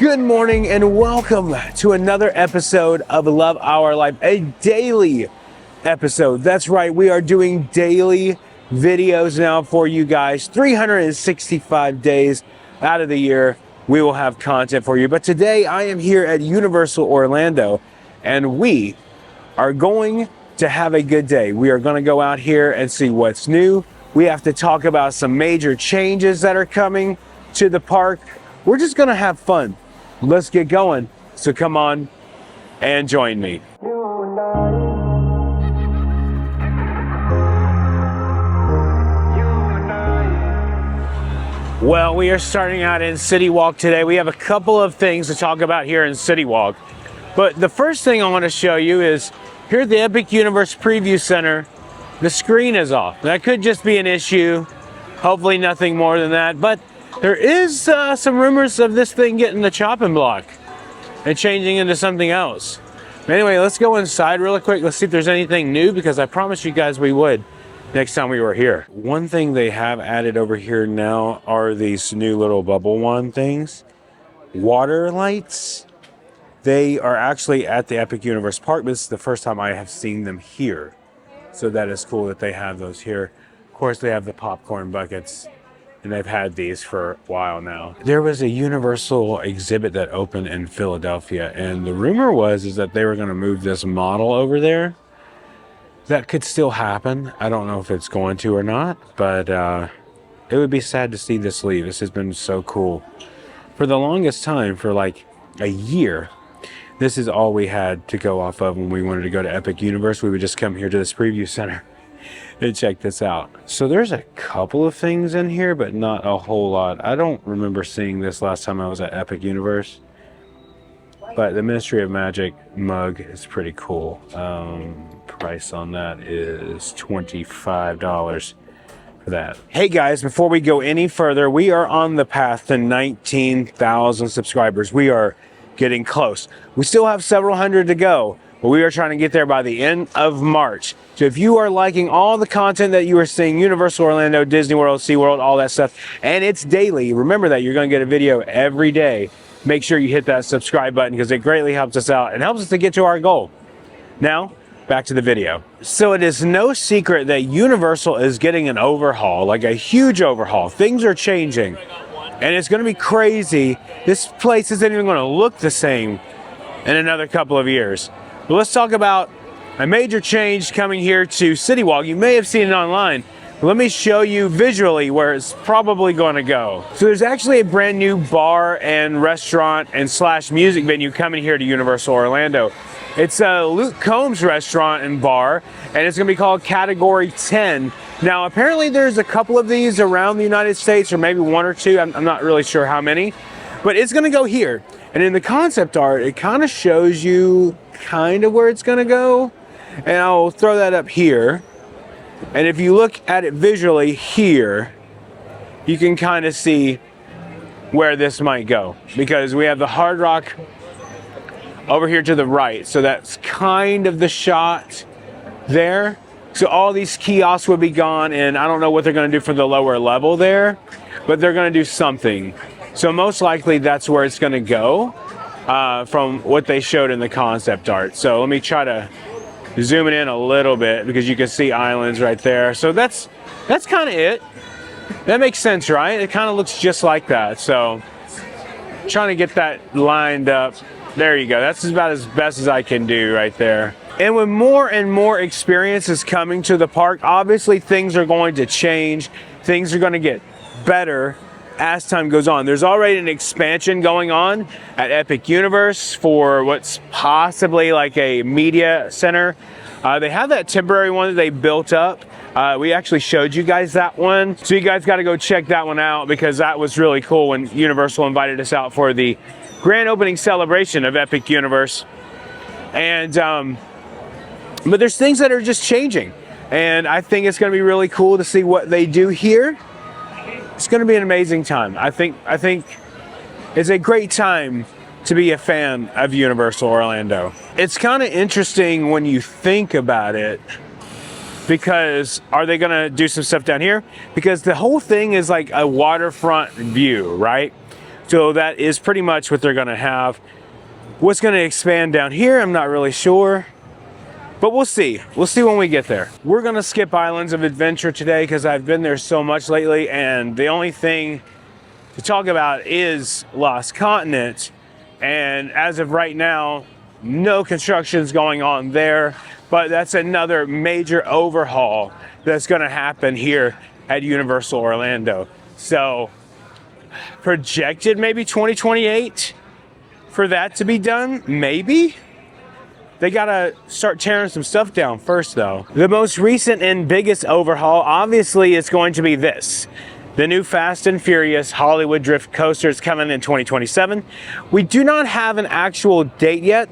Good morning and welcome to another episode of Love Our Life, a daily episode. That's right, we are doing daily videos now for you guys. 365 days out of the year, we will have content for you. But today I am here at Universal Orlando and we are going to have a good day. We are going to go out here and see what's new. We have to talk about some major changes that are coming to the park. We're just going to have fun. Let's get going. So come on and join me. Well, we are starting out in CityWalk today. We have a couple of things to talk about here in CityWalk. But the first thing I want to show you is here at the Epic Universe Preview Center, the screen is off. That could just be an issue. Hopefully nothing more than that. But there is some rumors of this thing getting the chopping block and changing into something else. Anyway, let's go inside really quick. Let's see if there's anything new, because I promised you guys we would next time we were here. One thing they have added over here now are these new little bubble wand things. Water lights. They are actually at the Epic Universe Park, but this is the first time I have seen them here. So that is cool that they have those here. Of course, they have the popcorn buckets, and they've had these for a while now. There was a Universal exhibit that opened in Philadelphia, and the rumor was that they were going to move this model over there. That could still happen. I don't know if it's going to or not, but it would be sad to see this leave. This has been so cool. For the longest time, for like a year, this is all we had to go off of when we wanted to go to Epic Universe. We would just come here to this preview center and check this out. So there's a couple of things in here, but not a whole lot. I don't remember seeing this last time I was at Epic Universe, but the Ministry of Magic mug is pretty cool. Price on that is $25 for that. Hey guys, before we go any further, we are on the path to 19,000 subscribers. We are getting close. We still have several hundred to go, but we are trying to get there by the end of March. So if you are liking all the content that you are seeing, Universal Orlando, Disney World, SeaWorld, all that stuff, and it's daily, remember that you're going to get a video every day. Make sure you hit that subscribe button, because it greatly helps us out and helps us to get to our goal. Now, back to the video. So it is no secret that Universal is getting an overhaul, like a huge overhaul. Things are changing, and it's going to be crazy. This place isn't even going to look the same in another couple of years. But let's talk about a major change coming here to CityWalk. You may have seen it online. But let me show you visually where it's probably going to go. So there's actually a brand new bar and restaurant and / music venue coming here to Universal Orlando. It's a Luke Combs restaurant and bar, and it's going to be called Category 10. Now, apparently there's a couple of these around the United States, or maybe one or two. I'm not really sure how many, but it's going to go here. And in the concept art, it kind of shows you kind of where it's going to go. And I'll throw that up here. And if you look at it visually here, you can kind of see where this might go, because we have the Hard Rock over here to the right. So that's kind of the shot there. So all these kiosks would be gone, and I don't know what they're going to do for the lower level there, but they're going to do something. So most likely that's where it's going to go from what they showed in the concept art. So let me try to zoom it in a little bit, because you can see islands right there. So that's kind of it. That makes sense, right? It kind of looks just like that. So trying to get that lined up. There you go. That's about as best as I can do right there. And with more and more experiences coming to the park, obviously things are going to change. Things are going to get better as time goes on. There's already an expansion going on at Epic Universe for what's possibly like a media center. They have that temporary one that they built up. We actually showed you guys that one. So you guys got to go check that one out, because that was really cool when Universal invited us out for the grand opening celebration of Epic Universe. And but there's things that are just changing, and I think it's going to be really cool to see what they do here. It's going to be an amazing time. I think it's a great time to be a fan of Universal Orlando. It's kind of interesting when you think about it, because are they going to do some stuff down here? Because the whole thing is like a waterfront view, right? So that is pretty much what they're going to have. What's going to expand down here, I'm not really sure. But we'll see. We'll see when we get there. We're going to skip Islands of Adventure today because I've been there so much lately, and the only thing to talk about is Lost Continent. And as of right now, no construction's going on there, but that's another major overhaul that's going to happen here at Universal Orlando. So projected maybe 2028 for that to be done, maybe. They gotta start tearing some stuff down first though. The most recent and biggest overhaul obviously is going to be this. The new Fast and Furious Hollywood Drift coaster is coming in 2027. We do not have an actual date yet.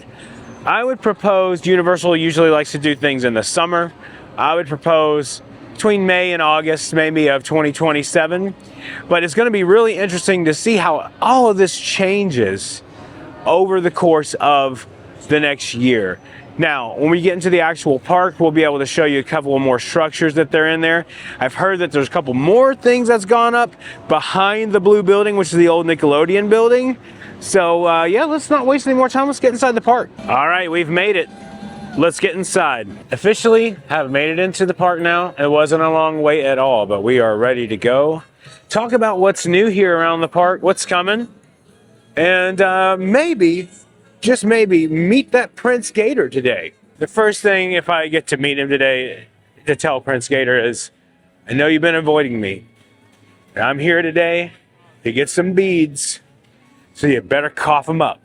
I would propose, Universal usually likes to do things in the summer. I would propose between May and August maybe of 2027. But it's gonna be really interesting to see how all of this changes over the course of the next year. Now, when we get into the actual park, we'll be able to show you a couple of more structures that they're in there. I've heard that there's a couple more things that's gone up behind the blue building, which is the old Nickelodeon building. So yeah, let's not waste any more time. Let's get inside the park. All right, we've made it. Let's get inside. Officially have made it into the park now. It wasn't a long wait at all, but we are ready to go. Talk about what's new here around the park, what's coming, and maybe, just maybe, meet that Prince Gator today. The first thing, if I get to meet him today, to tell Prince Gator is, I know you've been avoiding me. I'm here today to get some beads, so you better cough them up.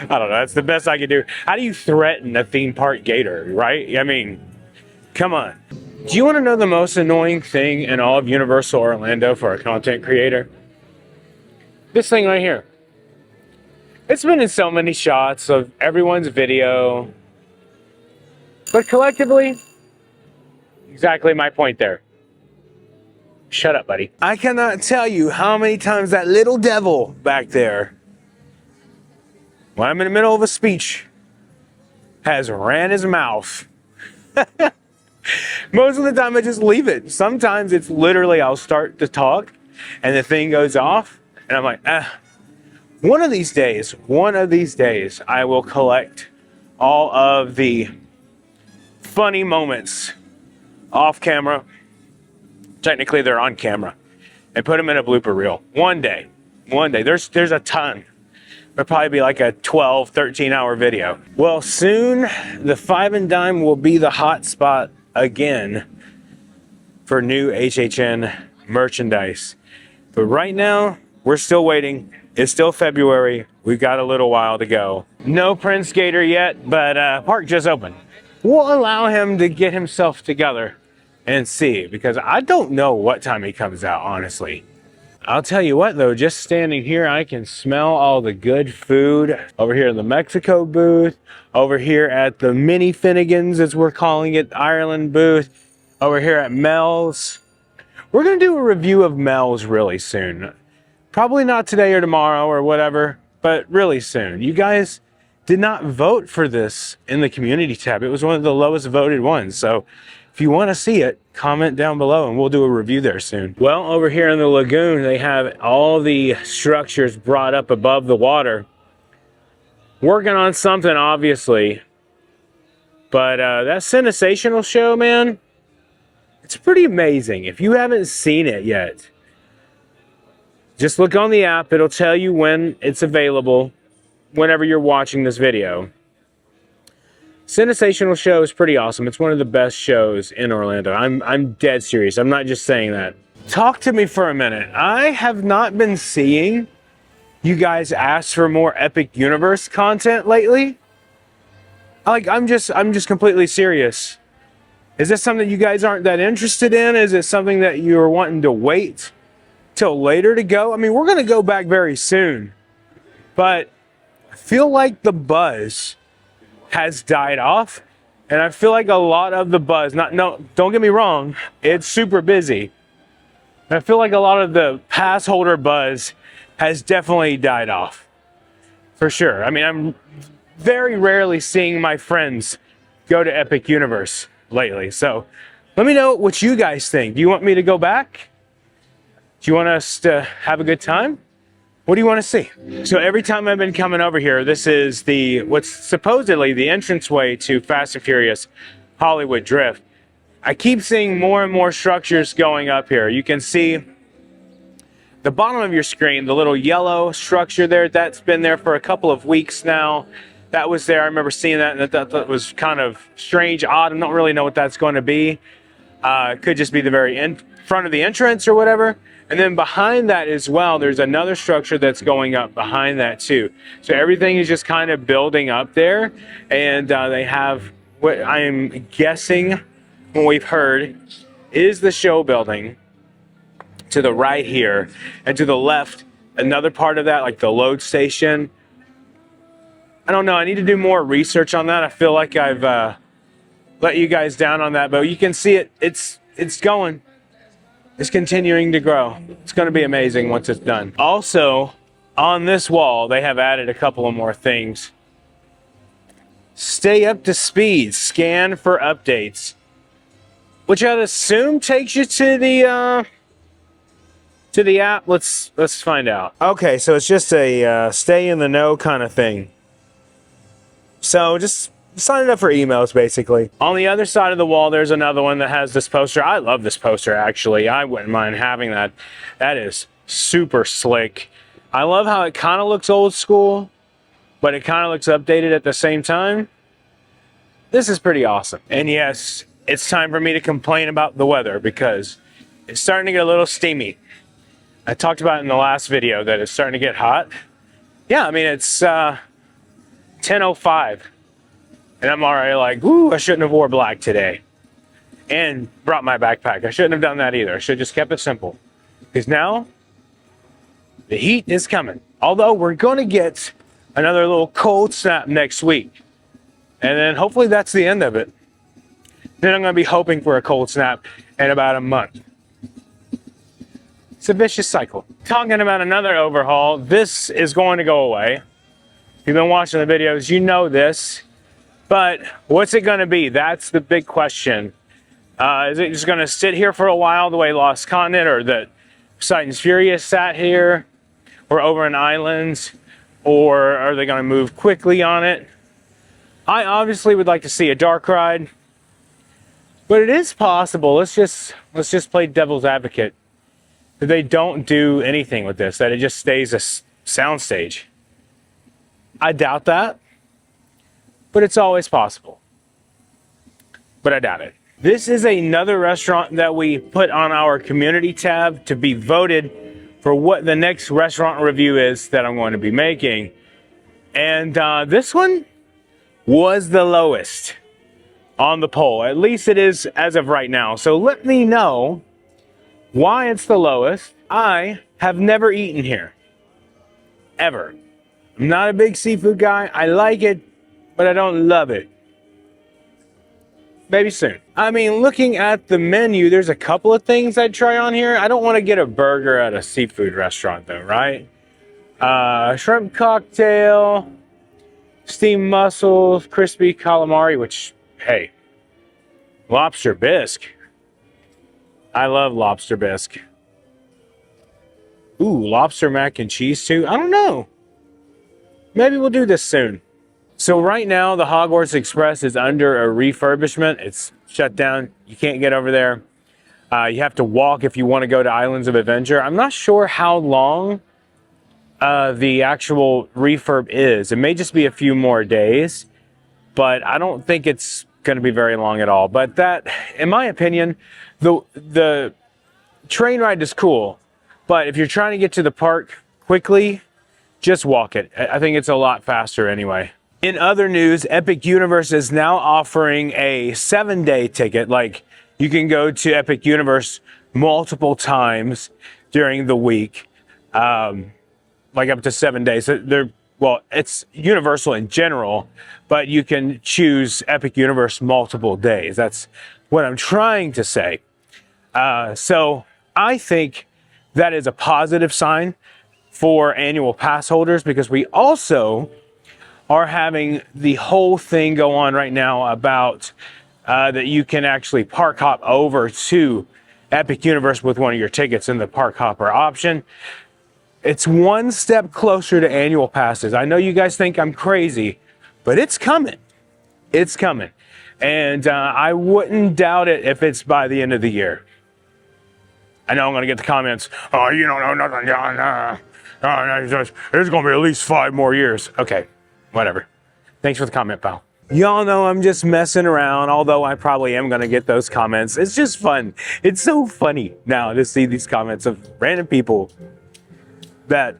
I don't know, that's the best I can do. How do you threaten a theme park gator, right? I mean, come on. Do you want to know the most annoying thing in all of Universal Orlando for a content creator? This thing right here. It's been in so many shots of everyone's video, but collectively, exactly my point there. Shut up, buddy. I cannot tell you how many times that little devil back there, when I'm in the middle of a speech, has ran his mouth. Most of the time I just leave it. Sometimes it's literally I'll start to talk and the thing goes off and I'm like, one of these days, I will collect all of the funny moments off camera. Technically they're on camera, and put them in a blooper reel. One day, there's a ton. It'll probably be like a 12, 13 hour video. Well, soon the Five and Dime will be the hot spot again for new HHN merchandise. But right now, we're still waiting. It's still February. We've got a little while to go. No Prince Gator yet, but park just opened. We'll allow him to get himself together and see, because I don't know what time he comes out, honestly. I'll tell you what though, just standing here, I can smell all the good food over here in the Mexico booth, over here at the Mini Finnegan's, as we're calling it, Ireland booth, over here at Mel's. We're gonna do a review of Mel's really soon. Probably not today or tomorrow or whatever, but really soon. You guys did not vote for this in the community tab. It was one of the lowest voted ones. So if you want to see it, comment down below and we'll do a review there soon. Well, over here in the lagoon, they have all the structures brought up above the water. Working on something, obviously. But that Sensational show, man, it's pretty amazing. If you haven't seen it yet, just look on the app. It'll tell you when it's available, whenever you're watching this video. Sensational show is pretty awesome. It's one of the best shows in Orlando. I'm dead serious. I'm not just saying that. Talk to me for a minute. I have not been seeing you guys ask for more Epic Universe content lately. Like, I'm just completely serious. Is this something you guys aren't that interested in? Is it something that you're wanting to wait till later to go? I mean, we're gonna go back very soon, but I feel like the buzz has died off, and I feel like a lot of the buzz, don't get me wrong, it's super busy. I feel like a lot of the pass holder buzz has definitely died off, for sure. I mean, I'm very rarely seeing my friends go to Epic Universe lately, so let me know what you guys think. Do you want me to go back? Do you want us to have a good time? What do you want to see? So every time I've been coming over here, this is what's supposedly the entranceway to Fast and Furious Hollywood Drift. I keep seeing more and more structures going up here. You can see the bottom of your screen, the little yellow structure there, that's been there for a couple of weeks now. That was there. I remember seeing that, and that was kind of strange, odd. I don't really know what that's going to be. It could just be the very front of the entrance or whatever. And then behind that as well, there's another structure that's going up behind that too. So everything is just kind of building up there. And they have what I am guessing, what we've heard, is the show building to the right here. And to the left, another part of that, like the load station. I don't know. I need to do more research on that. I feel like I've let you guys down on that. But you can see it. It's going. It's continuing to grow. It's going to be amazing once it's done. Also, on this wall, they have added a couple of more things. Stay up to speed. Scan for updates. Which I'd assume takes you to the app. Let's find out. Okay, so it's just a stay in the know kind of thing. So just sign it up for emails, basically. On the other side of the wall, there's another one that has this poster. I love this poster, actually. I wouldn't mind having that. That is super slick. I love how it kind of looks old school, but it kind of looks updated at the same time. This is pretty awesome. And yes, it's time for me to complain about the weather because it's starting to get a little steamy. I talked about in the last video that it's starting to get hot. Yeah, I mean, it's 10:05. And I'm already like, ooh, I shouldn't have wore black today. And brought my backpack. I shouldn't have done that either. I should have just kept it simple. Because now, the heat is coming. Although we're going to get another little cold snap next week. And then hopefully that's the end of it. Then I'm going to be hoping for a cold snap in about a month. It's a vicious cycle. Talking about another overhaul, this is going to go away. If you've been watching the videos, you know this. But what's it going to be? That's the big question. Is it just going to sit here for a while the way Lost Continent or that Fast Furious sat here or over in Islands? Or are they going to move quickly on it? I obviously would like to see a dark ride. But it is possible. Let's just play devil's advocate. That they don't do anything with this. That it just stays a soundstage. I doubt that. But it's always possible. But I doubt it. This is another restaurant that we put on our community tab to be voted for what the next restaurant review is that I'm going to be making. And this one was the lowest on the poll. At least it is as of right now. So let me know why it's the lowest. I have never eaten here. Ever. I'm not a big seafood guy. I like it. But I don't love it. Maybe soon. I mean, looking at the menu, there's a couple of things I'd try on here. I don't want to get a burger at a seafood restaurant though, right? Shrimp cocktail, steamed mussels, crispy calamari, which, hey, lobster bisque. I love lobster bisque. Ooh, lobster mac and cheese too. I don't know. Maybe we'll do this soon. So right now, the Hogwarts Express is under a refurbishment. It's shut down. You can't get over there. You have to walk if you want to go to Islands of Adventure. I'm not sure how long the actual refurb is. It may just be a few more days, but I don't think it's going to be very long at all. But that, in my opinion, the train ride is cool. But if you're trying to get to the park quickly, just walk it. I think it's a lot faster anyway. In other news, Epic Universe is now offering a 7-day ticket. Like, you can go to Epic Universe multiple times during the week, like up to 7 days. Well, it's Universal in general, but you can choose Epic Universe multiple days. That's what I'm trying to say. So I think that is a positive sign for annual pass holders, because we also are having the whole thing go on right now about that you can actually park hop over to Epic Universe with one of your tickets in the park hopper option. It's one step closer to annual passes. I know you guys think I'm crazy, but it's coming. It's coming. And I wouldn't doubt it if it's by the end of the year. I know I'm going to get the comments, oh, you don't know nothing, John. There's going to be at least 5 more years. Okay, whatever. Thanks for the comment, pal. Y'all know I'm just messing around, although I probably am going to get those comments. It's just fun. It's so funny now to see these comments of random people that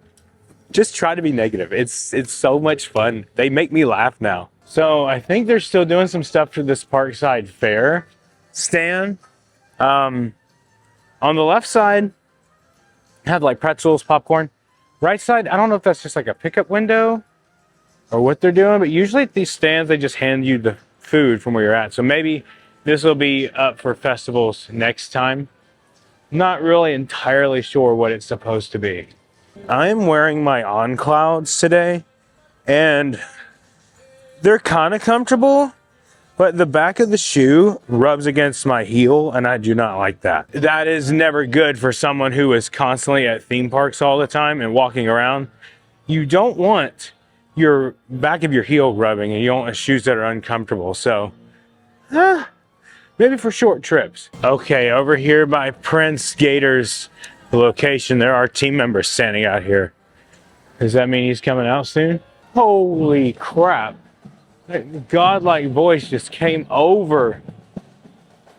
just try to be negative. It's so much fun. They make me laugh now. So I think they're still doing some stuff for this Parkside Fair stand. On the left side, have like pretzels, popcorn. Right side, I don't know if that's just like a pickup window or what they're doing, but usually at these stands, they just hand you the food from where you're at. So maybe this will be up for festivals next time. Not really entirely sure what it's supposed to be. I'm wearing my On Clouds today, and they're kind of comfortable, but the back of the shoe rubs against my heel, and I do not like that. That is never good for someone who is constantly at theme parks all the time and walking around. You don't want your back of your heel rubbing, and you don't want shoes that are uncomfortable. So, maybe for short trips. Okay, over here by Prince Gator's location, there are team members standing out here. Does that mean he's coming out soon? Holy crap. That godlike voice just came over.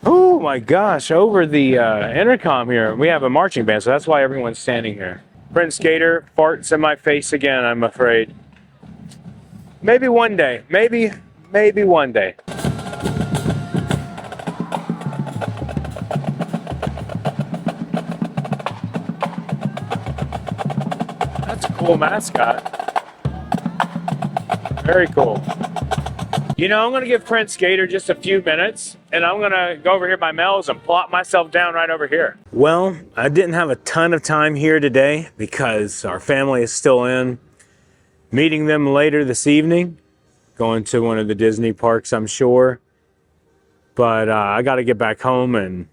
Oh my gosh, over the intercom here. We have a marching band, so that's why everyone's standing here. Prince Gator farts in my face again, I'm afraid. Maybe one day. Maybe one day. That's a cool mascot. Very cool. You know, I'm going to give Prince Gator just a few minutes, and I'm going to go over here by Mel's and plop myself down right over here. Well, I didn't have a ton of time here today because our family is still in. Meeting them later this evening, going to one of the Disney parks, I'm sure. But I got to get back home and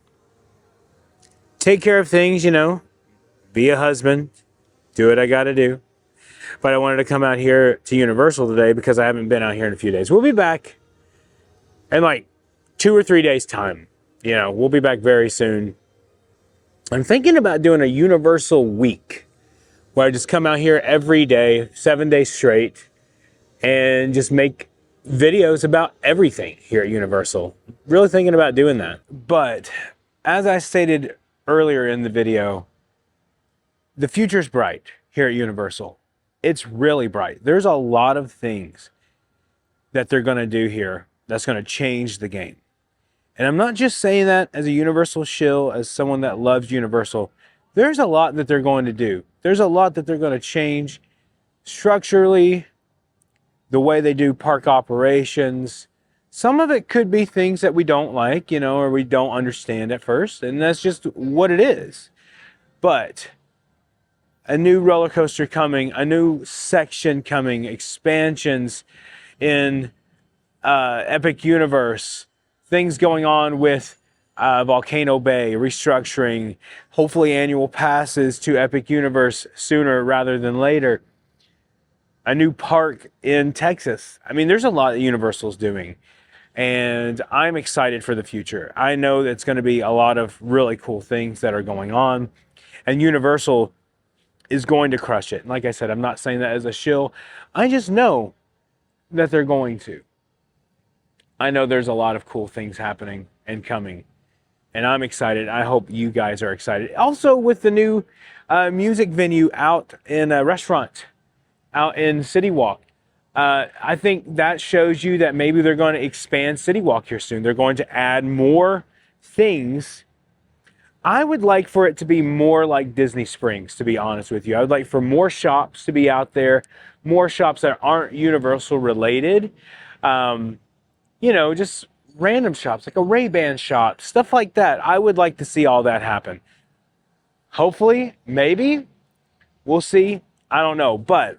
take care of things, you know, be a husband, do what I got to do. But I wanted to come out here to Universal today because I haven't been out here in a few days. We'll be back in like 2 or 3 days' time. You know, we'll be back very soon. I'm thinking about doing a Universal week where I just come out here every day, 7 days straight, and just make videos about everything here at Universal. Really thinking about doing that. But as I stated earlier in the video, the future's bright here at Universal. It's really bright. There's a lot of things that they're going to do here that's going to change the game. And I'm not just saying that as a Universal shill, as someone that loves Universal. There's a lot that they're going to do. There's a lot that they're going to change structurally, the way they do park operations. Some of it could be things that we don't like, you know, or we don't understand at first, and that's just what it is. But a new roller coaster coming, a new section coming, expansions in Epic Universe, things going on with Volcano Bay, restructuring, hopefully annual passes to Epic Universe sooner rather than later. A new park in Texas. I mean, there's a lot that Universal's doing, and I'm excited for the future. I know that it's going to be a lot of really cool things that are going on, and Universal is going to crush it. And like I said, I'm not saying that as a shill. I just know that they're going to. I know there's a lot of cool things happening and coming, and I'm excited. I hope you guys are excited. Also with the new music venue out in a restaurant out in CityWalk. I think that shows you that maybe they're going to expand CityWalk here soon. They're going to add more things. I would like for it to be more like Disney Springs, to be honest with you. I would like for more shops to be out there, more shops that aren't Universal related. You know, just random shops, like a Ray-Ban shop, stuff like that. I would like to see all that happen. Hopefully, maybe, we'll see. I don't know, but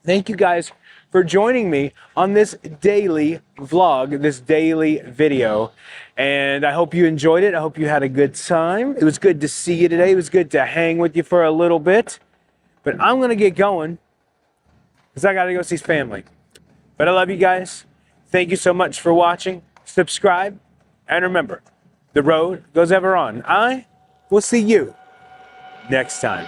thank you guys for joining me on this daily vlog, this daily video. And I hope you enjoyed it. I hope you had a good time. It was good to see you today. It was good to hang with you for a little bit. But I'm going to get going because I got to go see family. But I love you guys. Thank you so much for watching. Subscribe. And remember, the road goes ever on. I will see you next time.